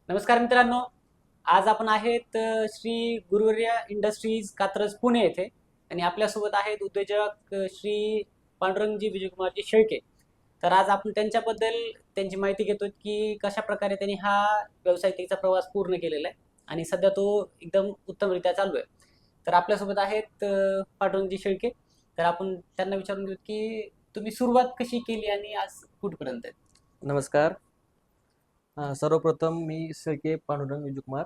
नमस्कार मित्रांनो. आज आपण आहेत श्री गुरुवर्य इंडस्ट्रीज कात्रज पुणे येथे आणि आपल्यासोबत आहेत उद्योजक श्री पांडुरंगजी विजयकुमारजी शेळके. तर आज आपण त्यांच्याबद्दल त्यांची माहिती घेतो की कशा प्रकारे त्यांनी हा व्यावसायिकतेचा प्रवास पूर्ण केलेला आहे आणि सध्या तो एकदम उत्तमरित्या चालू आहे. तर आपल्यासोबत आहेत पांडुरंगजी शेळके. तर आपण त्यांना विचारून घेऊ की तुम्ही सुरुवात कशी केली आणि आज कुठपर्यंत आहे. नमस्कार. सर्वप्रथम मी शेळके पांडुरंग विजयकुमार.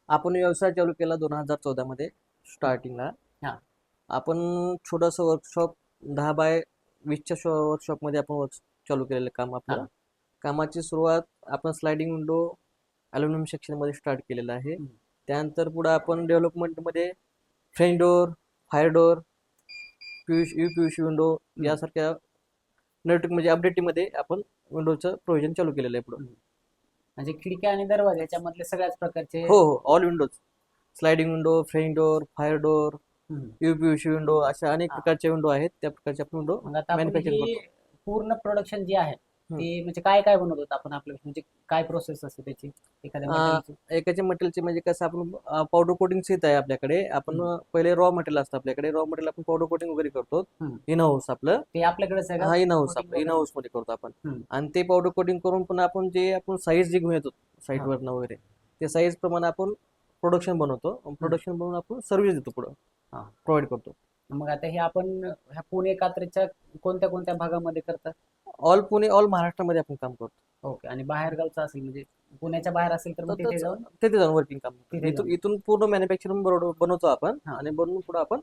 आपण व्यवसाय चालू केला 2014 मध्ये स्टार्टिंगला. हा. आपण छोटंसं वर्कशॉप 10 बाय 20च्या वर्कशॉपमध्ये आपण वर्क चालू केलेलं काम आपलं. हा. कामाची सुरुवात आपण स्लायडिंग विंडो ॲल्युमिनियम सेक्शनमध्ये स्टार्ट केलेलं आहे. त्यानंतर पुढं आपण डेव्हलपमेंटमध्ये French door, fire door, PVC window यासारख्या म्हणजे अपडेटिंगमध्ये आपण विंडोचं प्रोव्हिजन चालू केलेलं आहे पुढं. म्हणजे खिडक्या आणि दरवाजा याच्यामधले सगळ्याच प्रकारचे. हो हो, all Windows, sliding window, French door, fire door, PVC window, अशा अनेक प्रकारच्या विंडो आहेत. त्या प्रकारचे आपण विंडो मग आता आपण मॅन्युफॅक्चरिंग ही करतो. पूर्ण प्रोडक्शन जी आहे ती म्हणजे काय काय बनवत होत आपण आपलं, म्हणजे काय प्रोसेस असते त्याची एखाद्या मटेरियलची? एकाच्या मटेरियलचे म्हणजे कसं आपण पावडर कोटिंग येत आहे आपल्याकडे. आपण पहिले रॉ मटेरियल असतं आपल्याकडे. रॉ मटेरियल आपण पावडर कोटिंग वगैरे करतो इन हाऊस आपलं. ते आपल्याकडेच आहे का? हा, इन हाऊस Coating आपलं इन वगैरे? हाऊस मध्ये करतो आपण. हम्म. आणि ते पावडर कोटिंग करून पण आपण साईज जे घेऊन येतो साईटवरनं वगैरे, ते साईज प्रमाणे आपण प्रोडक्शन बनवतो. प्रोडक्शन बनवून आपण सर्व्हिस देतो, पुढं हा. प्रोव्हाइड करतो. मग आता हे आपण ह्या पुणे कात्रजच्या कोणत्या कोणत्या भागामध्ये करतात? ऑल पुणे, ऑल महाराष्ट्रामध्ये आपण काम करतो. ओके. आणि बाहेर गावचं असेल म्हणजे पुण्याच्या बाहेर असेल तर मग तिथे जाऊन तिथे जाऊन वर्किंग काम तिथे इथून जाऊन. इथून पूर्ण मॅन्युफॅक्चरिंग बनवतो आपण. हा. आणि बनवून पुढे आपण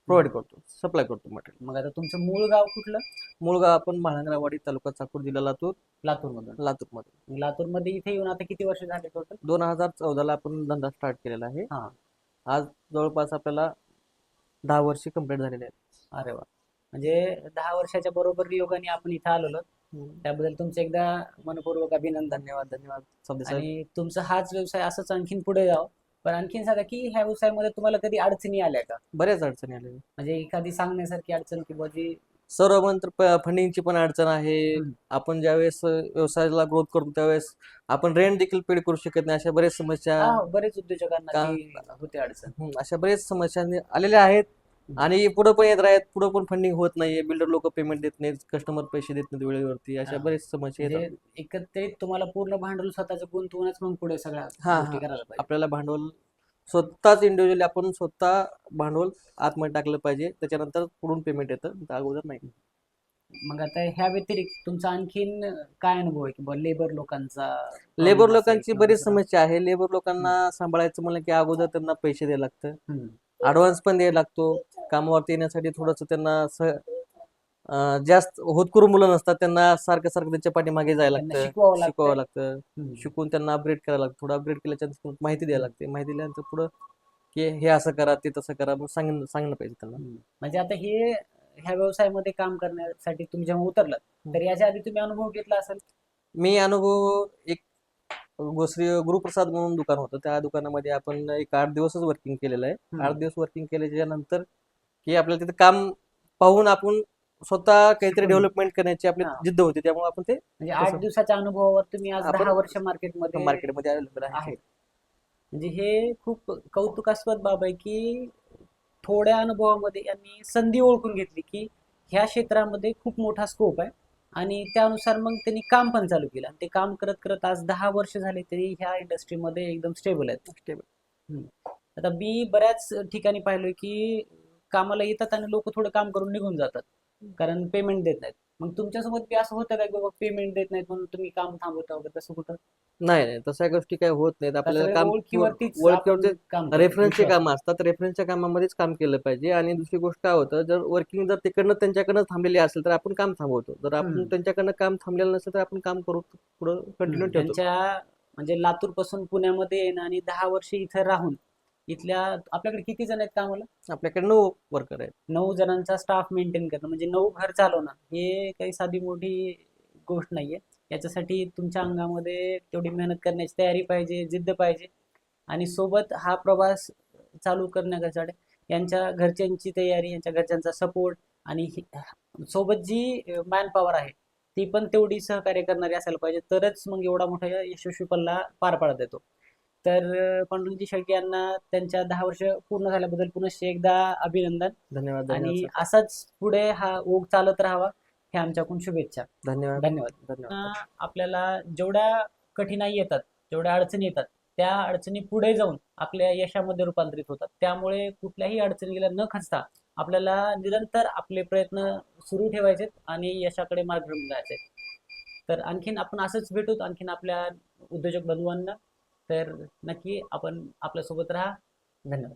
प्रोव्हाइड करतो, सप्लाय करतो मटेरियल. मग आता तुमचं मूळ गाव कुठलं? मुळगाव आपण म्हाळंगरावाडी, तालुका चाकूर, जिल्हा लातूर. लातूरमधून. लातूरमध्ये लातूरमध्ये इथे येऊन आता किती वर्ष झाले टोटल? 2014ला आपण धंदा स्टार्ट केलेला आहे. हा. आज जवळपास आपल्याला 10 वर्ष कंप्लीट झालेले आहेत. अरे वा. म्हणजे 10 वर्षाच्या बरोबर योगाने आपण इथं आलेलो. त्याबद्दल तुमचं एकदा मनपूर्वक अभिनंदन. धन्यवाद धन्यवाद सौदे साहेब. आणि तुमचा हाच व्यवसाय असंच आणखीन पुढे जावं. पण आणखीन सांगा की ह्या व्यवसायामध्ये तुम्हाला कधी अडचणी आल्या का? बऱ्याच अडचणी आलेल्या. म्हणजे एखादी सांगण्यासारखी अडचण किंवा जी सर्व मंत्र फंडिंगची पण अडचण आहे. हम्म. आपण ज्यावेळेस व्यवसायाला ग्रोथ करतो त्यावेळेस आपण रेंट देखील पेड करू शकत नाही. अशा बऱ्याच समस्या, बरेच उद्योजकांना का- ती होते अडचण. अशा बऱ्याच समस्या आलेल्या आहेत. आणि पुढे पण येत राहत. पुढे पण फंडिंग होत नाहीये. बिल्डर लोक पेमेंट देत नाहीत, कस्टमर पैसे देत नाहीत वेळेवरती. अशा हा. बऱ्याच समस्या म्हणजे येतात. एकत्रित तुम्हाला पूर्ण भांडवल स्वतःचं गुंतवूनच मग पुढे सगळ्या हा गोष्टी हा, करायला पाहिजे. आपल्याला भांडवल स्वतःच इंडिव्हिज्युअली आपण स्वतः भांडवल आतमध्ये टाकलं पाहिजे. त्याच्यानंतर पुढून पेमेंट येतं, त्या अगोदर नाही. मग आता ह्या व्यतिरिक्त तुमचा आणखीन काय अनुभव आहे किंवा लेबर लोकांचा लेबर problem असेल लोकांची किंवा बरीच दुसरा? समस्या आहे. लेबर लोकांना सांभाळायचं म्हणलं की अगोदर त्यांना पैसे द्यायला लागतं, हम्म. ऍडव्हान्स पण द्यायला लागतो. कामावरती येण्यासाठी थोडंसं त्यांना जास्त होतकरू मुलं नसतात, त्यांना सारखं सारखं त्यांच्या पाठीमागे जायला त्यांना लागतं, शिकवावं शिकवावं लागतंय. लागतं. शिकून त्यांना अपग्रेड करायला लागतं. थोडं अपग्रेड केल्याच्या माहिती द्यायला लागते. माहिती दिल्यानंतर पुढं की हे असं करा, ते तसं करा, मग सांगणं पाहिजे त्यांना. म्हणजे आता हे ह्या व्यवसायामध्ये काम करण्यासाठी तुम्ही जेव्हा उतरलात तर याच्या आधी तुम्ही अनुभव घेतला असेल? मी अनुभव एक श्री गुरुप्रसाद म्हणून दुकान होतं. त्या दुकानामध्ये आपण एक 8 दिवसच वर्किंग केलेलं आहे. 8 दिवस वर्किंग केल्याच्या नंतर की आपल्याला तिथे काम पाहून आपण स्वतः काहीतरी शिकून. डेव्हलपमेंट करण्याची आपली हा. जिद्द होती. त्यामुळे आपण ते म्हणजे 8 दिवसाच्या अनुभवावर तुम्ही आज आपण 10 वर्ष मार्केटमध्ये मार्केटमध्ये अवेलेबल आहे. आहे. म्हणजे हे खूप कौतुकास्पद बाब आहे की थोड्या अनुभवामध्ये यांनी संधी ओळखून घेतली की ह्या क्षेत्रामध्ये खूप मोठा स्कोप आहे आणि त्यानुसार मग त्यांनी काम पण चालू केलं आणि ते काम करत करत आज 10 वर्ष झाले तरी ह्या इंडस्ट्रीमध्ये एकदम स्टेबल आहेत. Stable. आता मी बऱ्याच ठिकाणी पाहिलोय की कामाला येतात आणि लोक थोडं काम करून निघून जातात कारण पेमेंट देत नाहीत. मग तुमच्यासोबत बी असं होतं का की बाबा पेमेंट देत नाहीत म्हणून तुम्ही काम थांबवता वगैरे तसं कुठं? नाही नाही, तशा गोष्टी काही होत नाहीत. आपल्याला सगळे काम ओळखीवरतीच ओळखीवरती आपण काम करतो, रेफरन्सचे विश्वास. कामं असतात. रेफरन्सच्या कामामध्येच काम केलं पाहिजे. आणि दुसरी गोष्ट काय होतं, जर वर्किंग जर तिकडनं त्यांच्याकडनं थांबलेली असेल तर आपण काम थांबवतो. जर आपण त्यांच्याकडनं काम थांबलेलं नसेल तर आपण काम करू पुढं कंटिन्यू ठेवतो. त्यांच्या म्हणजे लातूर पासून पुण्यामध्ये येणं आणि 10 वर्ष इथं राहून इथल्या आपल्याकडे किती जण आहेत कामाला? आपल्याकडे 9 वर्कर आहेत. 9 जणांचा स्टाफ मेंटेन करणं म्हणजे 9 घर चालवणं हे काही साधी मोठी गोष्ट नाहीये. याच्यासाठी तुमच्या अंगामध्ये तेवढी मेहनत करण्याची तयारी पाहिजे, जिद्द पाहिजे आणि सोबत हा प्रवास चालू करण्यासाठी यांच्या घरच्यांची तयारी, यांच्या घरच्यांचा सपोर्ट आणि सोबत जी मॅन पॉवर आहे ती पण तेवढी सहकार्य करणारी असायला पाहिजे, तरच मग एवढा मोठा यशस्वी पल्ला पार पाडता येतो. तर पांडुरंगजी शेळके यांना त्यांच्या 10 वर्ष पूर्ण झाल्याबद्दल पुनश्च एकदा अभिनंदन. धन्यवाद धन्यवाद आणि सर. असाच पुढे हा ओघ चालत राहावा, हे आमच्याकडून शुभेच्छा. धन्यवाद धन्यवाद. धन्यवाद. आपल्याला जेवढ्या कठीणाई येतात, जेवढ्या अडचणी येतात, त्या अडचणी पुढे जाऊन आपल्या यशामध्ये रूपांतरित होतात. त्यामुळे कुठल्याही अडचणीला न खचता आपल्याला निरंतर आपले प्रयत्न सुरू ठेवायचे आणि यशाकडे मार्गक्रमण करायचे. तर आणखीन आपण असंच भेटूत आणखीन आपल्या उद्योजक बंधूंना. तर नक्की आपण आपल्यासोबत राहा. धन्यवाद.